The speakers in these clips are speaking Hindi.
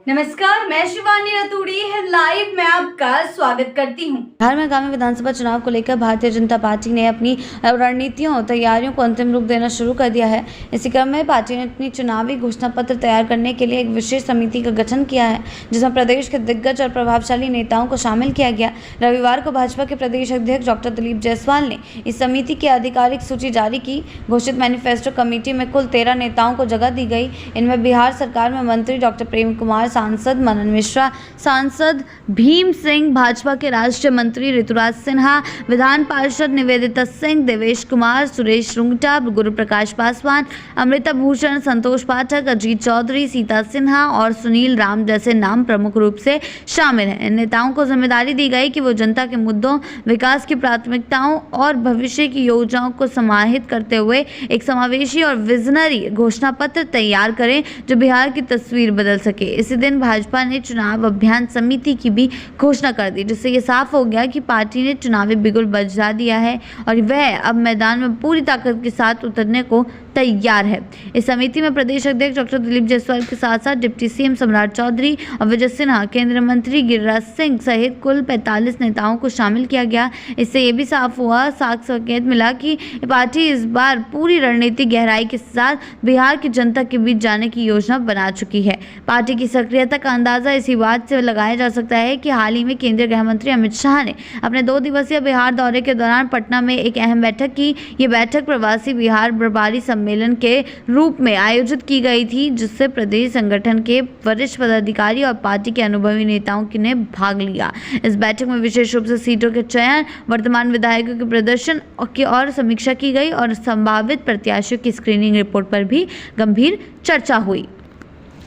नमस्कार, मैं शिवानी रतूड़ी लाइव में आपका स्वागत करती हूँ। बिहार में आगामी विधानसभा चुनाव को लेकर भारतीय जनता पार्टी ने अपनी रणनीतियों और तैयारियों को अंतिम रूप देना शुरू कर दिया है। इसी क्रम में पार्टी ने अपनी चुनावी घोषणा पत्र तैयार करने के लिए एक विशेष समिति का गठन किया है, जिसमें प्रदेश के दिग्गज और प्रभावशाली नेताओं को शामिल किया गया। रविवार को भाजपा के प्रदेश अध्यक्ष डॉक्टर दिलीप जायसवाल ने इस समिति की आधिकारिक सूची जारी की। घोषित मैनिफेस्टो कमेटी में कुल 13 नेताओं को जगह दी गई। इनमें बिहार सरकार में मंत्री डॉक्टर प्रेम कुमार, सांसद मनन मिश्रा, सांसद भीम सिंह, भाजपा के राष्ट्रीय मंत्री ऋतुराज सिन्हा, विधान पार्षद निवेदिता सिंह, देवेश कुमार, सुरेश रुंगटा, गुरु प्रकाश पासवान, अमृता भूषण, संतोष पाठक, अजीत चौधरी, सीता सिन्हा और सुनील राम जैसे नाम प्रमुख रूप से शामिल हैं। इन नेताओं को जिम्मेदारी दी गई कि वो जनता के मुद्दों, विकास की प्राथमिकताओं और भविष्य की योजनाओं को समाहित करते हुए एक समावेशी और विजनरी घोषणा पत्र तैयार करें जो बिहार की तस्वीर बदल सके। इसी दिन भाजपा ने चुनाव अभियान समिति की भी घोषणा कर दी, जिससे ये साफ हो गया कि पार्टी ने चुनावी बिगुल बजा दिया है और वह अब मैदान में पूरी ताकत के साथ उतरने को तैयार है। इस समिति में प्रदेश अध्यक्ष डॉक्टर दिलीप जायसवाल के साथ साथ डिप्टी सीएम सम्राट चौधरी और विजय सिन्हा, केंद्रीय मंत्री गिरिराज सिंह सहित कुल 45 नेताओं को शामिल किया गया। इससे ये भी साफ हुआ, साफ संकेत मिला कि पार्टी इस बार पूरी रणनीति गहराई के साथ बिहार की जनता के बीच जाने की योजना बना चुकी है। पार्टी की सक्रियता का अंदाजा इसी बात से लगाया जा सकता है कि हाल ही में केंद्रीय गृह मंत्री अमित शाह ने अपने 2 दिवसीय बिहार दौरे के दौरान पटना में एक अहम बैठक की। ये बैठक प्रवासी बिहार प्रभारी सम्मेलन के रूप में आयोजित की गई थी, जिससे प्रदेश संगठन के वरिष्ठ पदाधिकारी और पार्टी के अनुभवी नेताओं ने भाग लिया। इस बैठक में विशेष रूप से सीटों के चयन, वर्तमान विधायकों के प्रदर्शन की और समीक्षा की गई और संभावित प्रत्याशियों की स्क्रीनिंग रिपोर्ट पर भी गंभीर चर्चा हुई।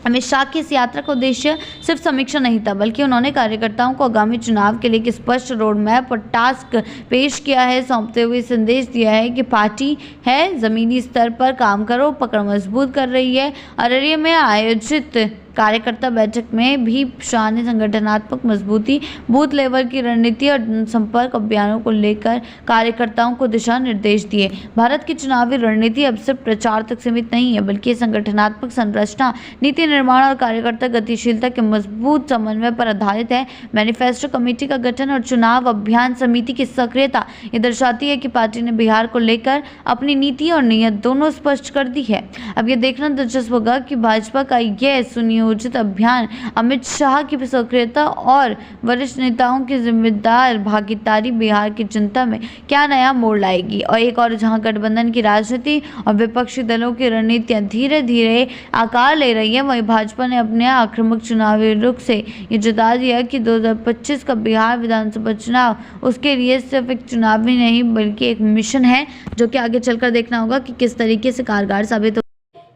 अमित शाह की इस यात्रा का उद्देश्य सिर्फ समीक्षा नहीं था, बल्कि उन्होंने कार्यकर्ताओं को आगामी चुनाव के लिए एक स्पष्ट रोड मैप और टास्क पेश किया है, सौंपते हुए संदेश दिया है कि पार्टी है जमीनी स्तर पर काम करो, पकड़ मजबूत कर रही है। अररिया में आयोजित कार्यकर्ता बैठक में भी शाह ने संगठनात्मक मजबूती, बूथ लेवल की रणनीति और संपर्क अभियानों को लेकर कार्यकर्ताओं को दिशा निर्देश दिए। भारत की चुनावी रणनीति अब सिर्फ प्रचार तक सीमित नहीं है, बल्कि संगठनात्मक संरचना, नीति निर्माण और कार्यकर्ता गतिशीलता के मजबूत समन्वय पर आधारित है। मैनिफेस्टो कमेटी का गठन और चुनाव अभियान समिति की सक्रियता ये दर्शाती है कि पार्टी ने बिहार को लेकर अपनी नीति और नीयत दोनों स्पष्ट कर दी है। अब यह देखना दिलचस्प होगा कि भाजपा का यह सुनियोजित अभियान अमित शाह की सक्रियता और वरिष्ठ नेताओं की जिम्मेदार भागीदारी बिहार की जनता में क्या नया मोड़ लाएगी। और एक और जहां गठबंधन की राजनीति और विपक्षी दलों की रणनीतियां धीरे धीरे आकार ले रही है, वहीं भाजपा ने अपने आक्रामक चुनावी रुख से ये जता दिया कि 2025 का बिहार विधानसभा चुनाव उसके लिए सिर्फ एक चुनाव ही नहीं, बल्कि एक मिशन है, जो कि आगे चलकर देखना होगा कि किस तरीके से कारगर साबित हो।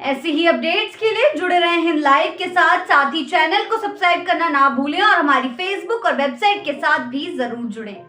ऐसे ही अपडेट्स के लिए जुड़े रहे हैं लाइव के साथ ही चैनल को सब्सक्राइब करना ना भूलें और हमारी फेसबुक और वेबसाइट के साथ भी जरूर जुड़ें।